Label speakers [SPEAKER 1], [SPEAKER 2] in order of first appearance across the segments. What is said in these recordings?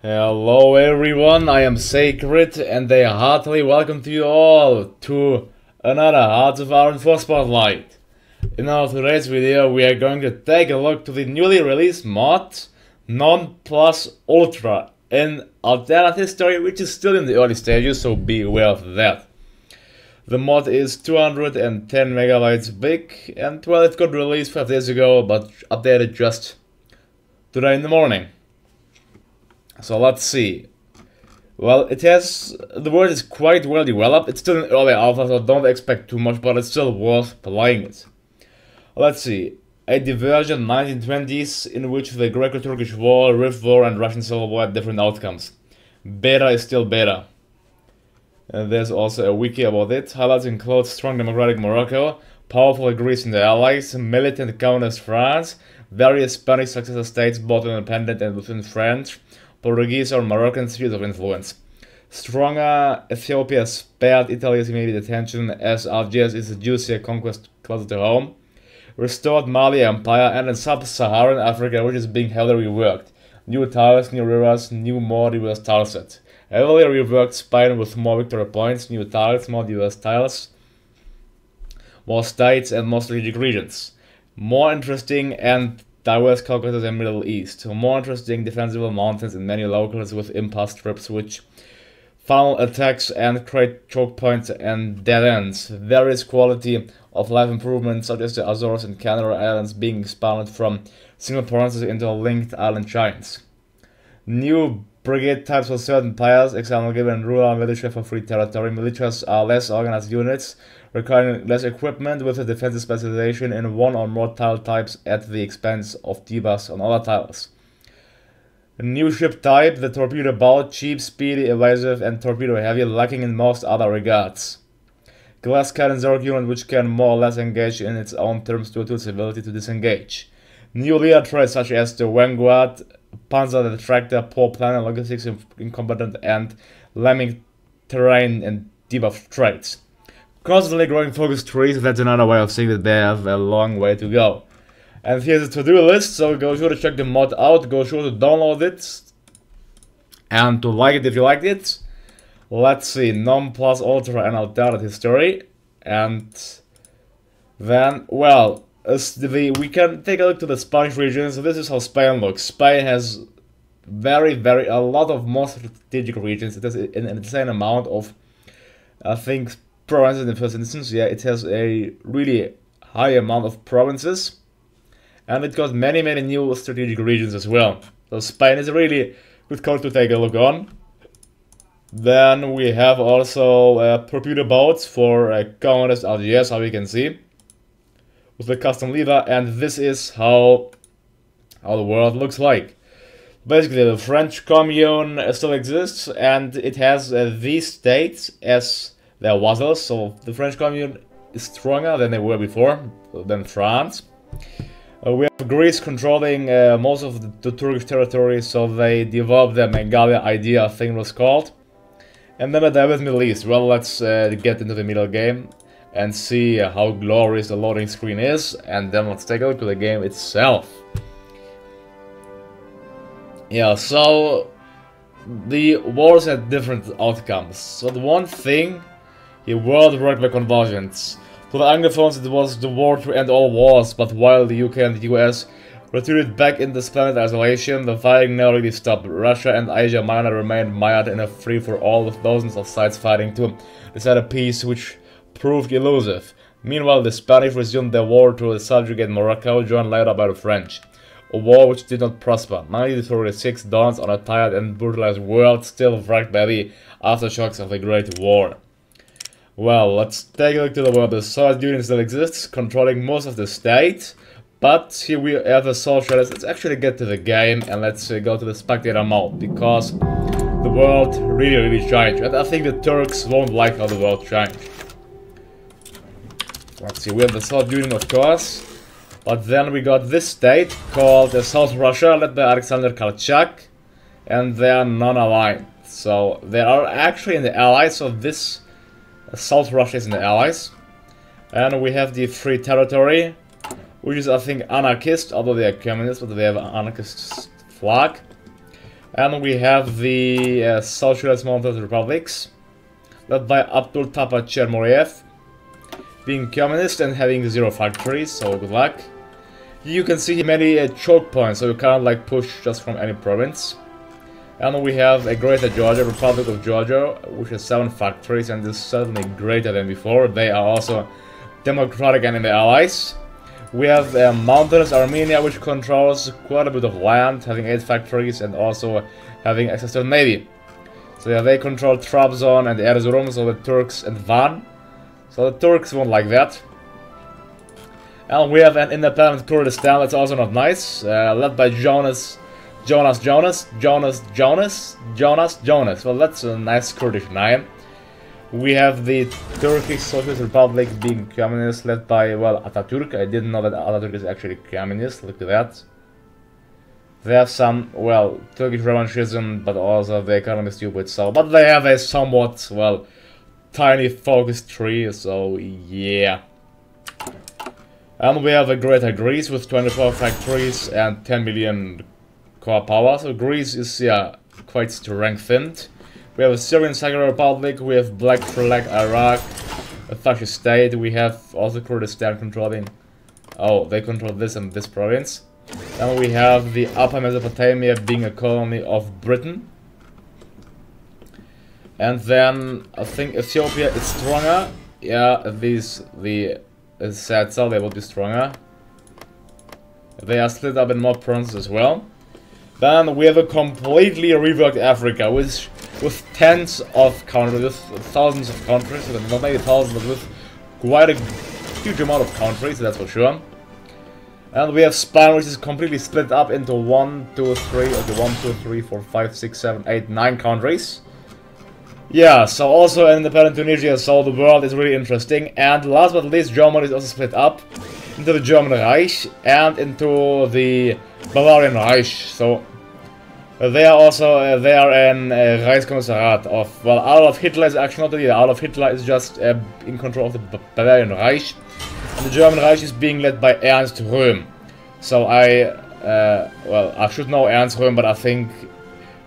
[SPEAKER 1] Hello everyone, I am Sacred and I heartily welcome to you all to another Hearts of Iron 4 Spotlight. In our today's video we are going to take a look to the newly released mod Non Plus Ultra in Alternate History, which is still in the early stages, so be aware of that. The mod is 210 megabytes big and well, it got released 5 days ago but updated just today in the morning. So let's see. Well, the world is quite well developed. It's still in early alpha, so don't expect too much, but it's still worth playing it. Let's see. A diversion 1920s in which the Greco-Turkish War, Rift War, and Russian Civil War had different outcomes. Beta is still beta. And there's also a wiki about it. Highlights include strong democratic Morocco, powerful Greece and the Allies, militant countess France, various Spanish successor states both independent and within France, Portuguese or Moroccan spheres of influence. Stronger Ethiopia spared Italy's immediate attention as Algiers is a juicier conquest closer to home. Restored Mali Empire, and in sub-Saharan Africa, which is being heavily reworked. New tiles, new rivers, new more diverse tile sets. Heavily reworked Spain with more victory points, new tiles, more diverse tiles, more states and more strategic regions. More interesting and diverse Caucasus and Middle East. More interesting defensible mountains and many locals with impasse strips which funnel attacks and create choke points and dead ends. Various quality of life improvements such as the Azores and Canary Islands being expanded from single provinces into linked island giants. New brigade types for certain empires, example given rural militia for free territory. Militias are less organized units, requiring less equipment with a defensive specialization in one or more tile types at the expense of debuffs on other tiles. A new ship type, the torpedo boat, cheap, speedy, evasive, and torpedo heavy, lacking in most other regards. Glass cannon Zork unit which can more or less engage in its own terms due to its ability to disengage. New leader traits such as the Vanguard, Panzer Detractor, poor planning, logistics incompetent, and lemming terrain and debuff traits. Constantly growing focus trees, that's another way of saying that they have a long way to go. And here's a to-do list, so go sure to check the mod out, go sure to download it, and to like it if you liked it. Let's see, Non Plus Ultra and Alternate History, and then, well, we can take a look to the Spanish region. So this is how Spain looks. Spain has a lot of more strategic regions. It has an insane amount of, I think, provinces in the first instance. Yeah, it has a really high amount of provinces, and it got many new strategic regions as well. So Spain is a really good country to take a look on. Then we have also torpedo boats for colonist Algiers, how you can see, with the custom leader, and this is how the world looks like. Basically, the French commune still exists, and it has these states as their vassals. So the French commune is stronger than they were before, than France. We have Greece controlling most of the Turkish territory, so they developed the Megalia idea, I think it was called. And then the diverse Middle East. Well, let's get into the middle game and see how glorious the loading screen is, and then let's take a look at the game itself. Yeah, so the wars had different outcomes. So the one thing, the world worked by convergence. For the Anglophones it was the war to end all wars, but while the UK and the US retreated back into splendid isolation, the fighting never really stopped. Russia and Asia Minor remained mired in a free-for-all with thousands of sides fighting to decide a peace which proved elusive. Meanwhile, the Spanish resumed their war to subjugate Morocco, joined later by the French. A war which did not prosper. 1946 dawns on a tired and brutalized world, still wrecked by the aftershocks of the Great War. Well, let's take a look to the world. The Soviet Union still exists, controlling most of the state. But here we have a socialist. Let's actually get to the game and let's go to the spectator mode, because the world really changed. And I think the Turks won't like how the world changed. Let's see, we have the Soviet Union, of course. But then we got this state called South Russia, led by Alexander Kolchak. And they are non-aligned. So they are actually in the Allies, so this South Russia is in the Allies. And we have the Free Territory, which is, I think, anarchist, although they are communist, but they have an anarchist flag. And we have the Socialist Mounted Republics, led by Abdul Tapa Chermoyev, being communist and having 0 factories, so good luck. You can see many choke points, so you can't like push just from any province. And we have a Greater Georgia, Republic of Georgia, which has 7 factories and is certainly greater than before. They are also democratic and in the allies. We have Mountainous Armenia, which controls quite a bit of land, having 8 factories and also having access to the navy. So yeah, they control Trabzon and Erzurum, so the Turks and Van. So the Turks won't like that. And we have an independent Kurdistan, that's also not nice, led by Jonas. Well, that's a nice Kurdish name. We have the Turkish Socialist Republic being communist, led by, well, Atatürk. I didn't know that Atatürk is actually communist, look at that. They have some, well, Turkish revanchism, but also the economy is stupid, so... But they have a somewhat, well, tiny focus tree, so yeah. And we have a Greater Greece with 24 factories and 10 million core power, so Greece is, yeah, quite strengthened. We have a Syrian Secular Republic, we have Black Flag Iraq, a fascist state, we have also Kurdistan controlling... Oh, they control this and this province. And we have the Upper Mesopotamia being a colony of Britain. And then, I think Ethiopia is stronger. Yeah, at least the said so, they will be stronger. They are split up in more provinces as well. Then we have a completely reworked Africa, with tens of countries, with thousands of countries, not maybe thousands, but with quite a huge amount of countries, that's for sure. And we have Spain, which is completely split up into 1, 2, 3, okay, 1, 2, 3, 4, 5, 6, 7, 8, 9 countries. Yeah, so also independent Tunisia, so the world is really interesting. And last but not least, Germany is also split up into the German Reich and into the Bavarian Reich. So they are also they are an Reichskommissariat of, well, Adolf Hitler is actually not the leader. Adolf Hitler is just in control of the Bavarian Reich, and the German Reich is being led by Ernst Röhm. So well, I should know Ernst Röhm, but I think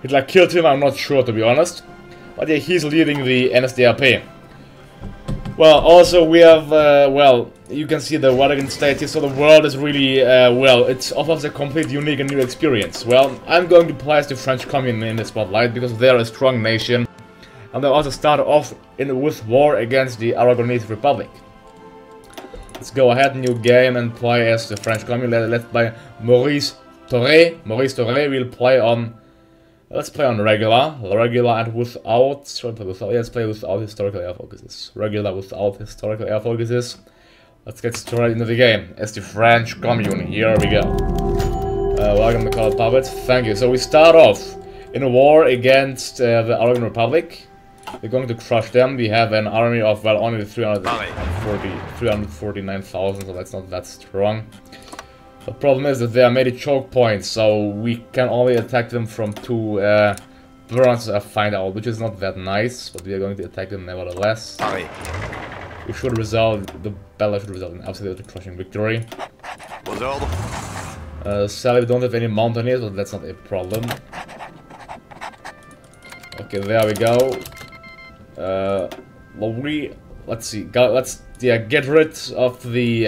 [SPEAKER 1] Hitler killed him. I'm not sure, to be honest. But yeah, he's leading the NSDAP. Well, also we have, well, you can see the Vatican State here, so the world is really, well, it offers a complete unique and new experience. Well, I'm going to place the French Commune in the spotlight, because they're a strong nation, and they also started off with war against the Aragonese Republic. Let's go ahead, new game, and play as the French Commune, led by Maurice Thoré. Maurice Thoré will play on... Let's play on regular and without, let's play without historical air focuses. Regular without historical air focuses. Let's get straight into the game as the French Commune. Here we go. Welcome to Call Puppet. Thank you. So we start off in a war against the Aragon Republic. We're going to crush them. We have an army of, well, only 349,000, so that's not that strong. The problem is that there are many choke points, so we can only attack them from 2 provinces I find out, which is not that nice, but we are going to attack them nevertheless. We should result, the battle should result in absolutely crushing victory. Sadly, we don't have any mountaineers, but that's not a problem. Okay, there we go. Well, let's see, let's get rid of the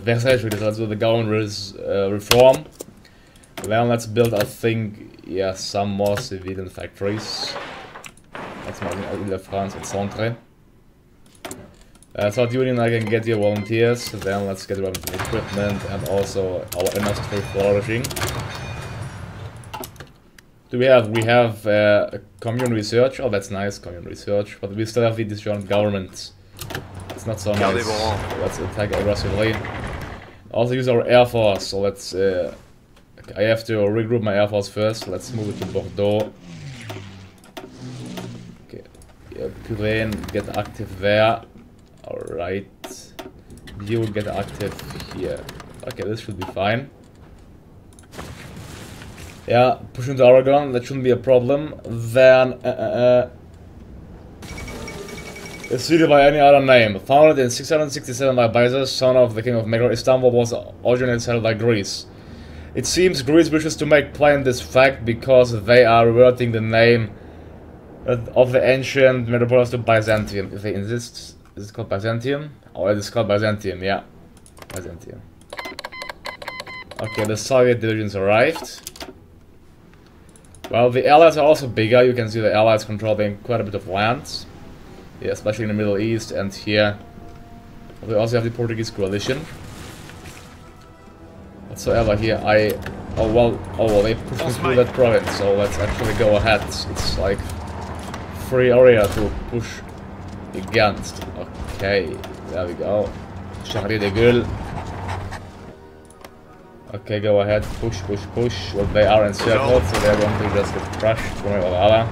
[SPEAKER 1] Versailles Treaty, so let's do the government reform. Then let's build, I think, yeah, some more civilian factories. Let's make Ile-de-France and Centre. South Union, I can get your volunteers. Then let's get rid of equipment and also our industry flourishing. Do we have commune research? Oh, that's nice, commune research. But we still have the disjoint government. It's not so nice. Let's attack aggressively. Also use our air force. So let's. I have to regroup my air force first. Let's move it to Bordeaux. Okay, yeah, Purine, get active there. All right, you get active here. Okay, this should be fine. Yeah, push into Aragon. That shouldn't be a problem. Then. It's treated by any other name. Founded in 667 by Baises, son of the king of Megara, Istanbul was originally settled by Greece. It seems Greece wishes to make plain this fact because they are reverting the name of the ancient metropolis to Byzantium. If they insist, is it called Byzantium? Oh, it is called Byzantium, yeah. Byzantium. Okay, the Soviet divisions arrived. Well, the Allies are also bigger. You can see the Allies controlling quite a bit of land. Yeah, especially in the Middle East, and here we also have the Portuguese coalition. Whatsoever here, oh well, they pushed me through that province, so let's actually go ahead. It's like free area to push against. Okay, there we go. Shahri de Gül. Okay, go ahead, push. Well, they are encircled, so they're going to just get crushed one way or the other.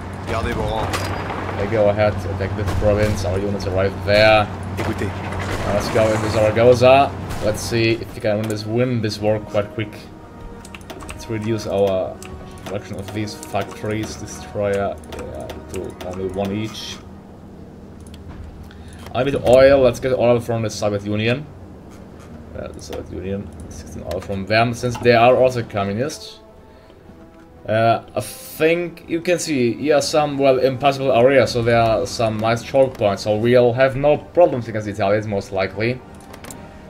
[SPEAKER 1] Okay, go ahead, attack this province. Our units arrive there. Let's go into Zaragoza. Let's see if we can win this war quite quick. Let's reduce our production of these factories, destroyer, to only one each. I need oil. Let's get oil from the Soviet Union. The Soviet Union, 16 oil from them, since they are also communist. I think you can see here some, well, impassable areas, so there are some nice choke points, so we'll have no problems against the Italians, most likely.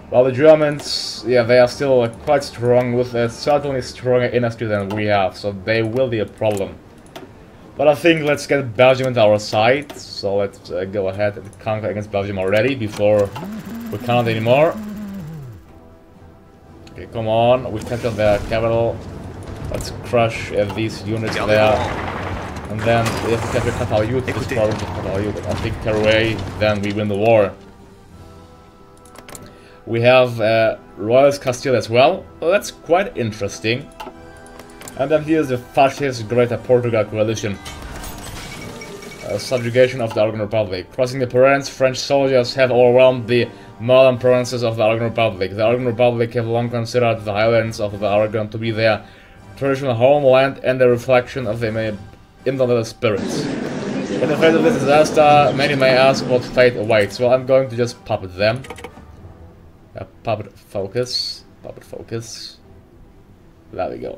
[SPEAKER 1] While the Germans, yeah, they are still quite strong, with a certainly stronger industry than we have, so they will be a problem. But I think let's get Belgium into our side, so let's go ahead and conquer against Belgium already, before we cannot anymore. Okay, come on, we captured their capital. Let's crush these units there. And then we have to capture Cataluyut, this province of Cataluyut, and I think Teruel, then we win the war. We have Royalist Castile as well. Well, that's quite interesting. And then here's the fascist Greater Portugal coalition. Subjugation of the Aragon Republic. Crossing the Pyrenees, French soldiers have overwhelmed the northern provinces of the Aragon Republic. The Aragon Republic have long considered the highlands of the Aragon to be their traditional homeland and the reflection of their indomitable spirits. In the face of this disaster, many may ask what fate awaits. Well, I'm going to just puppet them. Puppet focus. There we go.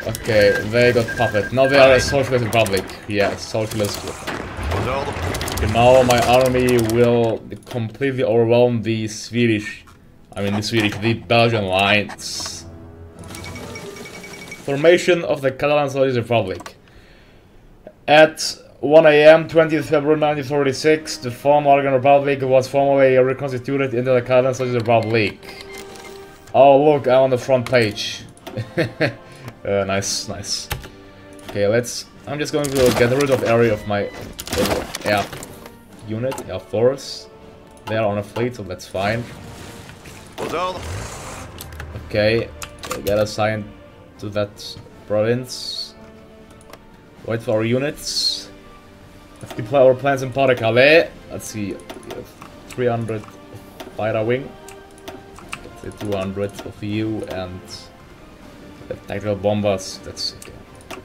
[SPEAKER 1] Okay, they got puppet. Now they are a socialist republic. Yeah, socialist. Okay, now my army will completely overwhelm the the Belgian lines. Formation of the Catalan Socialist Republic. At 1 AM, 20th February 1946, the former Aragon Republic was formally reconstituted into the Catalan Socialist Republic. Oh look, I'm on the front page. Nice. Okay, I'm just going to get rid of area of my air unit, air force. They are on a fleet, so that's fine. Okay, get assigned to that province. Wait for our units. Let's deploy our plans in Pas-de-Calais. Let's see, we have 300 fighter wing. Let's say 200 of you and the tactical bombers. That's okay.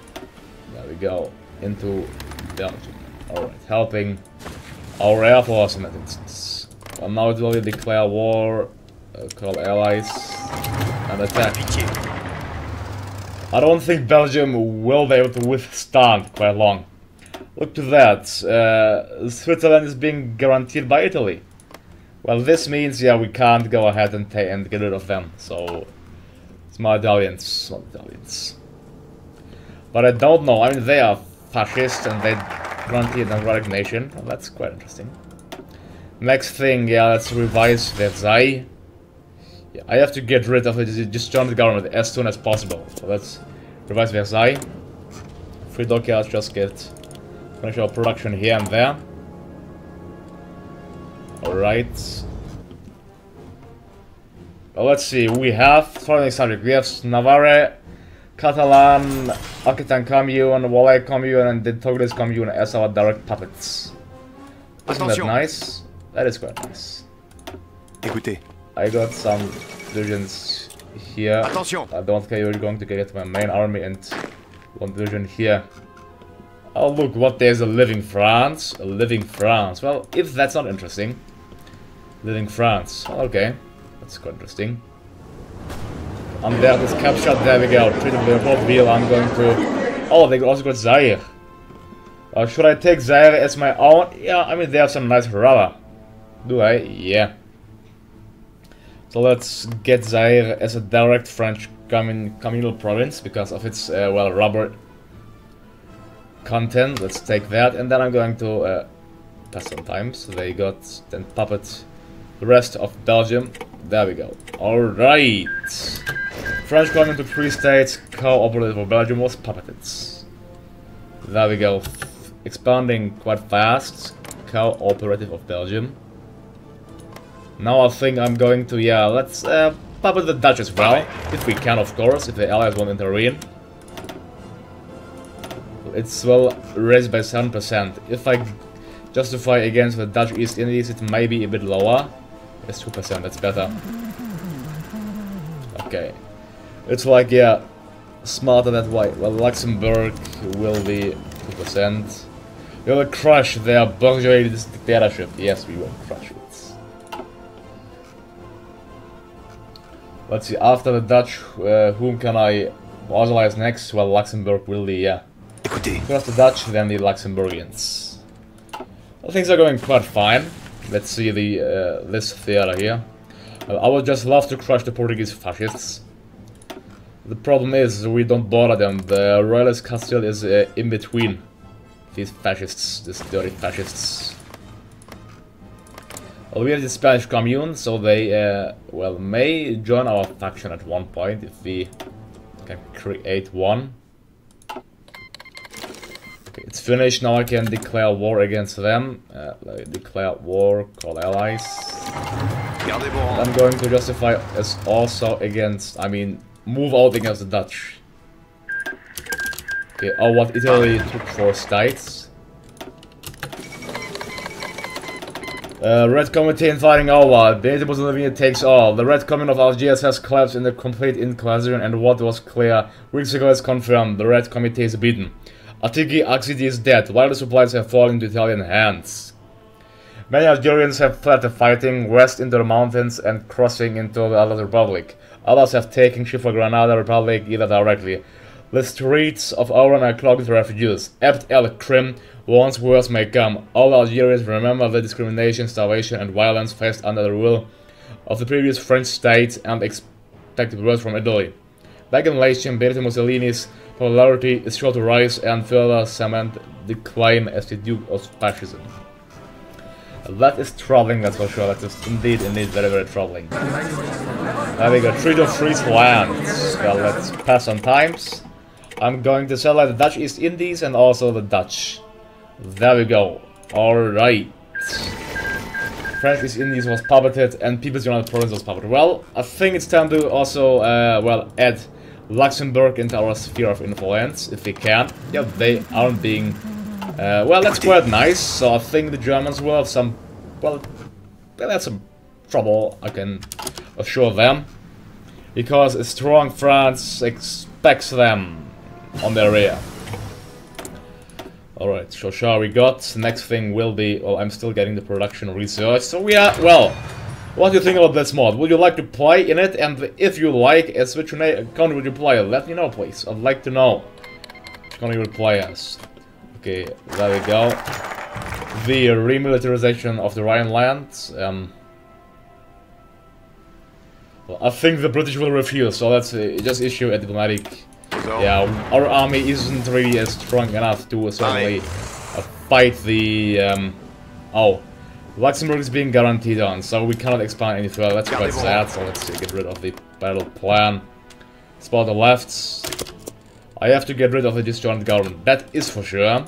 [SPEAKER 1] There we go. Into Belgium. Alright, helping our air force in that instance. Well, now it will declare war, call allies, and attack. I don't think Belgium will be able to withstand quite long. Look to that. Switzerland is being guaranteed by Italy. Well, this means, yeah, we can't go ahead and get rid of them. So, smart Italians. But I don't know. I mean, they are fascist and they guarantee a democratic nation. Well, that's quite interesting. Next thing, yeah, let's revise Versailles. Yeah, I have to get rid of the disjointed government as soon as possible. So let's revise Versailles. Free dockyards, just finish our production here and there. Alright. Well, let's see. We have following subject. We have Navarre, Catalan, Aquitaine commune, Valais commune, and the Togolese commune as our direct puppets. Isn't that nice? That is quite nice.
[SPEAKER 2] Écoutez.
[SPEAKER 1] I got some divisions here.
[SPEAKER 2] Attention.
[SPEAKER 1] I don't care, you're going to get my main army and one division here. Oh look, what, there's a living France. A living France. Well, if that's not interesting. Living France. Well, okay. That's quite interesting. Antwerp is captured. There we go. Treated the above wheel. I'm going to. Oh, they also got Zaire. Should I take Zaire as my own? Yeah, I mean they have some nice rubber. Do I? Yeah. So let's get Zaire as a direct French communal province because of its well, rubber content. Let's take that, and then I'm going to pass some time. So they got then puppet the rest of Belgium. There we go. All right. French got into 3 states. Cooperative of Belgium was puppeted. There we go. Expanding quite fast. Cooperative of Belgium. Now I think I'm going to, yeah, let's puppet the Dutch as well. If we can, of course, if the Allies won't intervene. It's well raised by 7%. If I justify against the Dutch East Indies, it may be a bit lower. It's 2%, that's better. Okay. It's like, yeah, smarter that way. Well, Luxembourg will be 2%. We will crush their bourgeois dictatorship. Yes, we will crush it. Let's see, after the Dutch, whom can I authorize next? Well, Luxembourg will be, yeah. First the Dutch, then the Luxembourgians. Well, things are going quite fine. Let's see the this theater here. I would just love to crush the Portuguese fascists. The problem is we don't bother them. The royalist Castile is in between these fascists, these dirty fascists. Well, we have the Spanish commune, so they well may join our faction at one point if we can create one. Okay, it's finished. Now I can declare war against them. Declare war, call allies. I'm going to justify as also against, I mean, move out against the Dutch. Okay, oh, what Italy took 4 states. Red Committee inviting over. The Mussolini takes all. The Red Commune of Algiers has collapsed in the complete inquisition, and what was clear weeks ago is confirmed. The Red Committee is beaten. Atigi Axidi is dead, while the supplies have fallen into Italian hands. Many Algerians have fled the fighting west into the mountains and crossing into the Allied Republic. Others have taken ship for Granada Republic either directly. The streets of Oran are clogged with refugees. Abd el-Krim warns worse may come. All Algerians remember the discrimination, starvation and violence faced under the rule of the previous French state and expect worse from Italy. Back in Latium, Benito Mussolini's popularity is sure to rise and further cement the claim as the Duke of Fascism. That is troubling, that's for sure. That is indeed very, very troubling. There we go, Treaty of Friesland. Well, let's pass on times. I'm going to sell the Dutch East Indies and also the Dutch. There we go. Alright. French East Indies was puppeted and People's United Province was puppeted. Well, I think it's time to also, well, add Luxembourg into our sphere of influence, if we can. Yeah, they aren't being... well, that's quite nice, so I think the Germans will have some... Well, they'll have some trouble, I can assure them. Because a strong France expects them on their rear. Alright, so shall we got? Next thing will be... Well, I'm still getting the production research, so we are... Well, what do you think about this mod? Would you like to play in it? And if you like, as which country would you play? Let me know, please. I'd like to know which country you would play as. Okay, there we go. The remilitarization of the Rhineland. Well, I think the British will refuse, so let's just issue a diplomatic... Yeah, our army isn't really strong enough to certainly fight the... Oh, Luxembourg is being guaranteed on, so we cannot expand any further. That's quite sad, so let's get rid of the battle plan. Spot the left. I have to get rid of the disjointed government, that is for sure.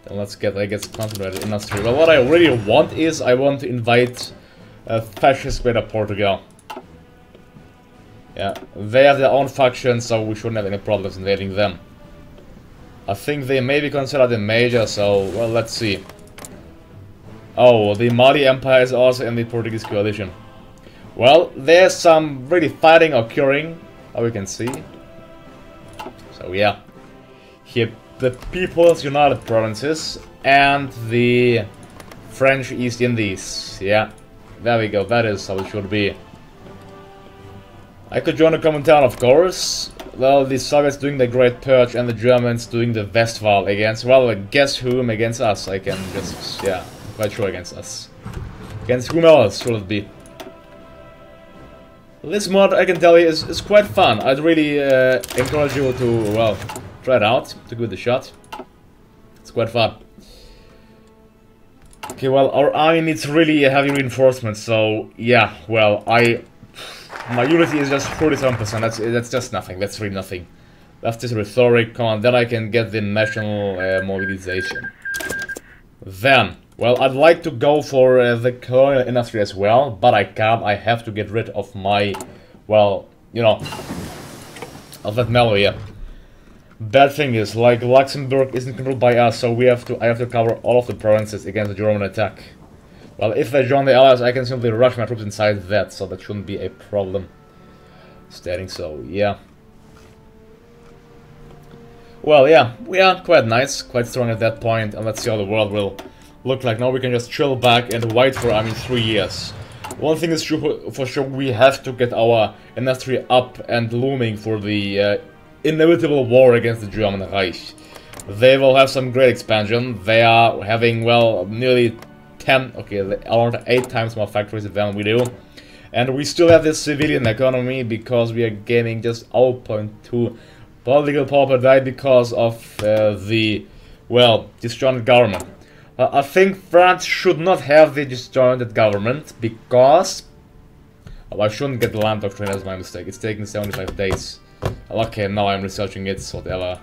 [SPEAKER 1] Then let's get, I guess, concentrated industry. Well, what I really want is, I want to invite fascist Greater Portugal. Yeah, they have their own faction, so we shouldn't have any problems invading them. I think they may be considered a major, so, well, let's see. Oh, the Mali Empire is also in the Portuguese coalition. Well, there's some really fighting occurring, as we can see. So, yeah. Here, the People's United Provinces and the French East Indies. Yeah, there we go, that is how it should be. I could join the common town, of course. Well, the Soviets doing the Great Purge and the Germans doing the Westphal against, well, guess whom against us? I can just, yeah, I'm quite sure against us. Against whom else should it be? This mod, I can tell you, is quite fun. I'd really encourage you to, well, try it out, to give it a shot. It's quite fun. Okay, well, our army needs really heavy reinforcements, so, yeah, well, my unity is just 47%, that's just nothing, that's really nothing. Left is rhetoric, come on, then I can get the national mobilization. Then, well, I'd like to go for the colonial industry as well, but I can't, I have to get rid of my, well, you know, of that mellow, yeah. Bad thing is, like, Luxembourg isn't controlled by us, so I have to cover all of the provinces against the German attack. Well, if they join the Allies, I can simply rush my troops inside that, so that shouldn't be a problem. Stating so, yeah. Well, yeah, we are quite nice, quite strong at that point, and let's see how the world will look like. Now we can just chill back and wait for, 3 years. One thing is for sure, we have to get our industry up and looming for the inevitable war against the German Reich. They will have some great expansion. They are having, well, nearly 10, okay, around 8 times more factories than we do. And we still have this civilian economy because we are gaining just 0.2 political power per day because of the, well, disjointed government. I think France should not have the disjointed government because... Oh, I shouldn't get the land doctrine, that's my mistake. It's taking 75 days. Okay, now I'm researching it, so whatever.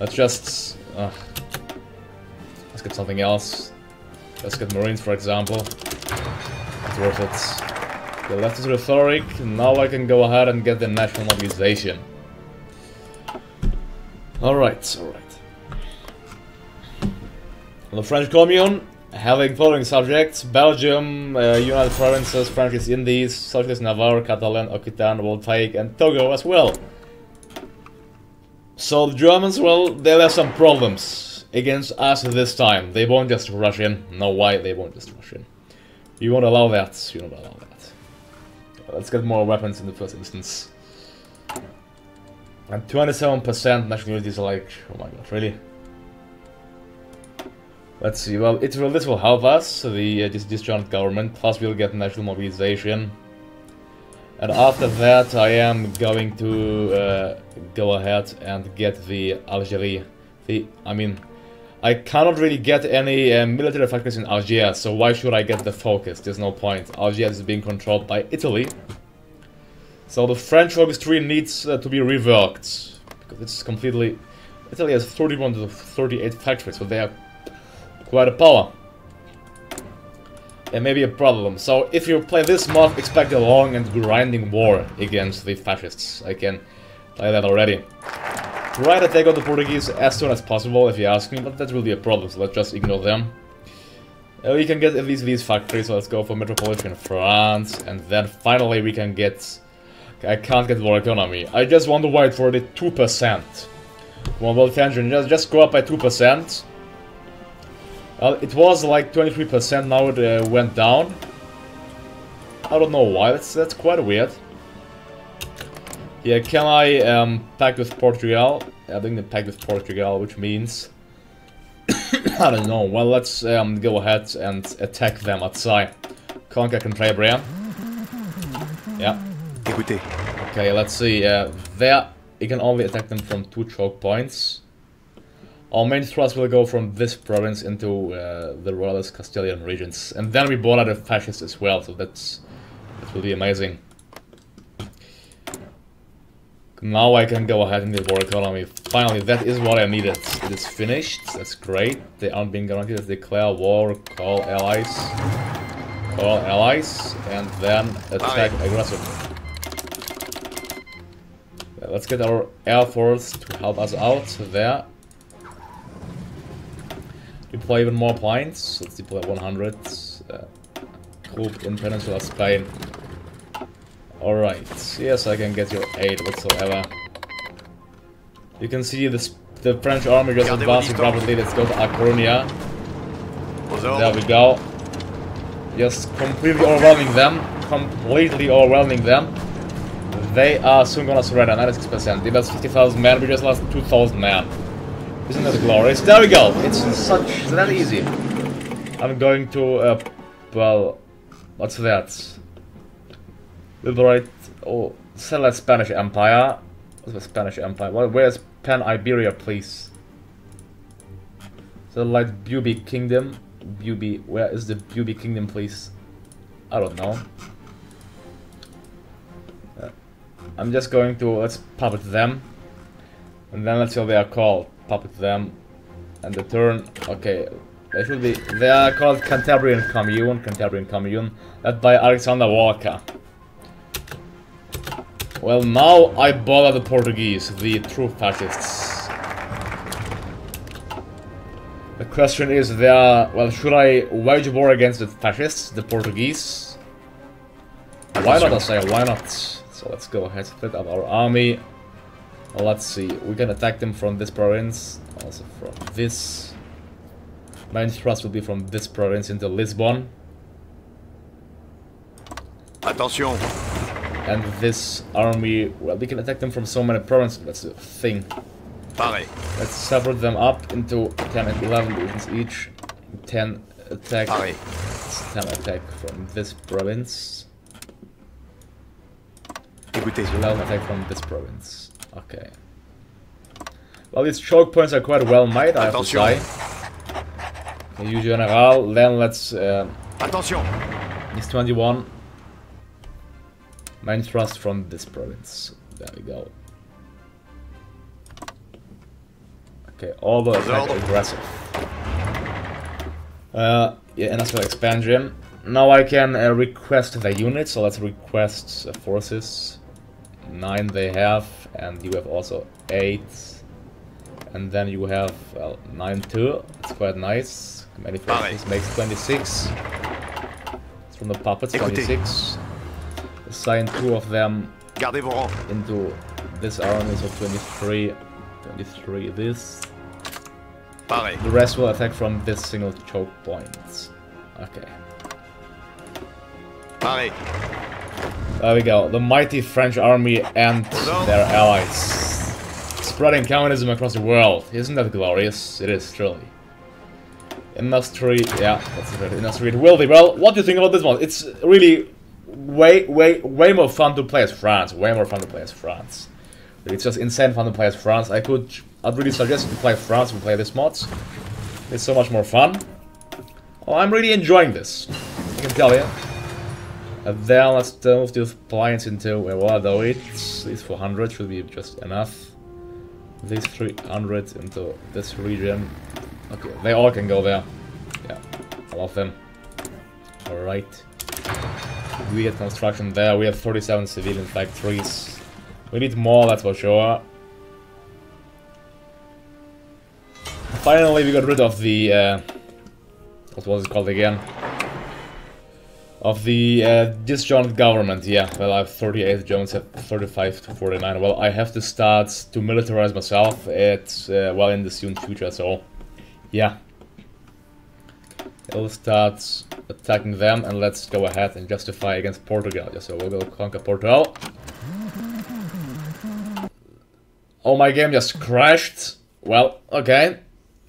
[SPEAKER 1] Let's just... let's get something else. Let's get Marines, for example. It's worth it. The left is rhetoric. Now I can go ahead and get the national mobilization. Alright, alright. The French commune, having following subjects: Belgium, United Provinces, French East Indies, Socialist Navarre, Catalan, Occitan, Voltaic, and Togo as well. So the Germans, well, they'll have some problems against us this time. They won't just rush in. No, why? They won't just rush in. You won't allow that. You won't allow that. Let's get more weapons in the first instance. And 27% nationality is like, oh my god, really? Let's see, well, this will help us, the disjointed government, plus we'll get national mobilization. And after that I am going to go ahead and get the Algeria. I cannot really get any military factories in Algiers, so why should I get the focus? There's no point. Algiers is being controlled by Italy. So the French orchestra needs to be reworked, because it's completely... Italy has 31 to 38 factories, so they are quite a power. It may be a problem. So if you play this mod, expect a long and grinding war against the fascists. I can tell you that already. Try to take out the Portuguese as soon as possible, if you ask me, but that will be a problem, so let's just ignore them. We can get at least these factories, so let's go for Metropolitan France, and then finally we can get... I can't get war economy. I just want to wait for the 2%. Well, tangent, just go up by 2%. It was like 23%, now it went down. I don't know why, that's quite weird. Yeah, can I pact with Portugal? I think the pact with Portugal, which means... I don't know, well, let's go ahead and attack them outside. Conquer Cantabria. Yeah. Okay, let's see, there you can only attack them from 2 choke points. Our main thrust will go from this province into the Royalist Castilian regions. And then we bought out the fascists as well, so that will be amazing. Now I can go ahead in the war economy. Finally, that is what I needed. It is finished, that's great. They aren't being guaranteed to declare war, call allies. Call allies, and then attack aggressively. Let's get our air force to help us out there. Deploy even more planes. Let's deploy 100. Group in Peninsula Spain. Alright. Yes, I can get your aid whatsoever. You can see the French army just advancing rapidly. Let's go to A Coruña. There we go. Just completely overwhelming them. they are soon gonna surrender, 96%. They lost 50,000 men, we just lost 2,000 men. Isn't that glorious? There we go! It's that easy. I'm going to, well, what's that? Liberate, oh, settle Spanish Empire. What's the Spanish Empire? Well, where's Pan-Iberia, please? Satellite Bubi Kingdom. Bubi, where is the Bubi Kingdom, please? I don't know. I'm just going to, let's puppet them. And then let's see what they are called. Puppet them. And the turn, okay. They are called Cantabrian Commune. Led by Alexander Walker. Well, now I bother the Portuguese, the true fascists. The question is, well, should I wage war against the fascists, the Portuguese? Why not, I say, why not? So let's go ahead, split up our army. Well, let's see, we can attack them from this province, also from this. Main thrust will be from this province into Lisbon.
[SPEAKER 2] Attention!
[SPEAKER 1] And this army, well, we can attack them from so many provinces, that's the thing.
[SPEAKER 2] Pareil.
[SPEAKER 1] Let's separate them up into 10 and 11 divisions each. 10 attack,
[SPEAKER 2] Pareil.
[SPEAKER 1] 10 attack from this province.
[SPEAKER 2] Écoutez.
[SPEAKER 1] 11 attack from this province. Okay. Well, these choke points are quite well made, I have to say. Okay, you general, then let's...
[SPEAKER 2] Attention!
[SPEAKER 1] He's 21. Main thrust from this province. There we go. Okay, although attack aggressive. Yeah, industrial expansion. Now I can request the units, so let's request forces. 9 they have, and you have also 8. And then you have, well, 9 too. It's quite nice. Many forces makes 26. It's from the puppets, 26. Assign 2 of them into this army, so 23. 23 this.
[SPEAKER 2] Pareil.
[SPEAKER 1] The rest will attack from this single choke point. Okay.
[SPEAKER 2] Pareil.
[SPEAKER 1] There we go. The mighty French army and their allies. Spreading communism across the world. Isn't that glorious? It is, truly. Industry, yeah, that's it. Industry, it will be. Well, what do you think about this one? It's really way more fun to play as France. Way more fun to play as France. It's just insane fun to play as France. I'd really suggest you to play France and play this mods. It's so much more fun. Oh, I'm really enjoying this. I can tell you. And then let's move the appliance into what are those? These 400 should be just enough. These 300 into this region. Okay, they all can go there. Yeah, I love them. Alright. We get construction there. We have 47 civilian factories. We need more, that's for sure. Finally, we got rid of the, what was it called again? Of the disjointed government, yeah. Well, I have 38, Germans have 35 to 49. Well, I have to start to militarize myself. It's, well, in the soon future, so, yeah. I'll start attacking them, and let's go ahead and justify against Portugal. So we'll go conquer Portugal. Oh, my game just crashed. Well, okay.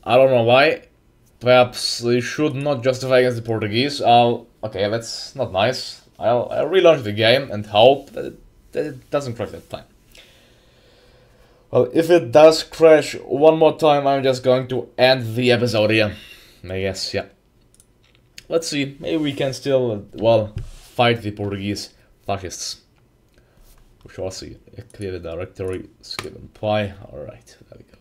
[SPEAKER 1] I don't know why. Perhaps we should not justify against the Portuguese. Okay, that's not nice. I'll relaunch the game and hope that it doesn't crash that time. Well, if it does crash one more time, I'm just going to end the episode here. I guess, yeah. Let's see. Maybe we can still, well, fight the Portuguese fascists. We shall see. Clear the directory, skip and apply. Alright, there we go.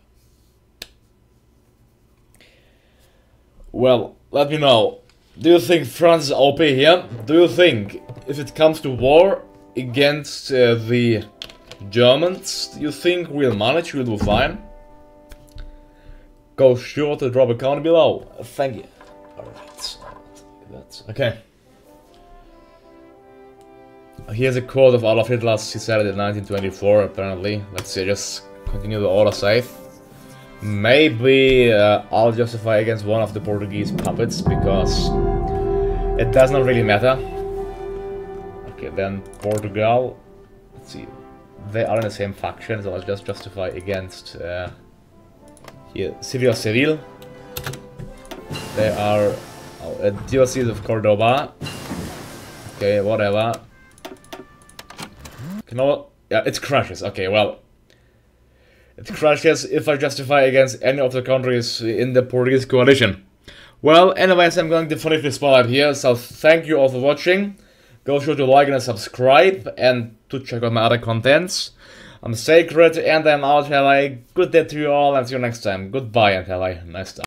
[SPEAKER 1] Well, let me know. Do you think France is OP here? Do you think if it comes to war against the Germans, do you think we'll manage? We'll do fine? Go sure to drop a comment below. Thank you. Alright. That's okay. Here's a quote of Adolf Hitler. He said it in 1924, apparently. Let's see, just continue the order save. Maybe I'll justify against one of the Portuguese puppets, because it does not really matter. Okay, then Portugal. Let's see. they are in the same faction, so I'll just justify against here, City of Seville. They are diocese of Cordoba. Okay, whatever. Yeah, it crashes. Okay, well, it crashes if I justify against any of the countries in the Portuguese coalition. Well, anyways, I'm going to finish this part here, so thank you all for watching. Go sure to like and subscribe, and to check out my other contents. I'm Sacred, and I'm out. Have a good day to you all, and see you next time. Goodbye, and have a nice time.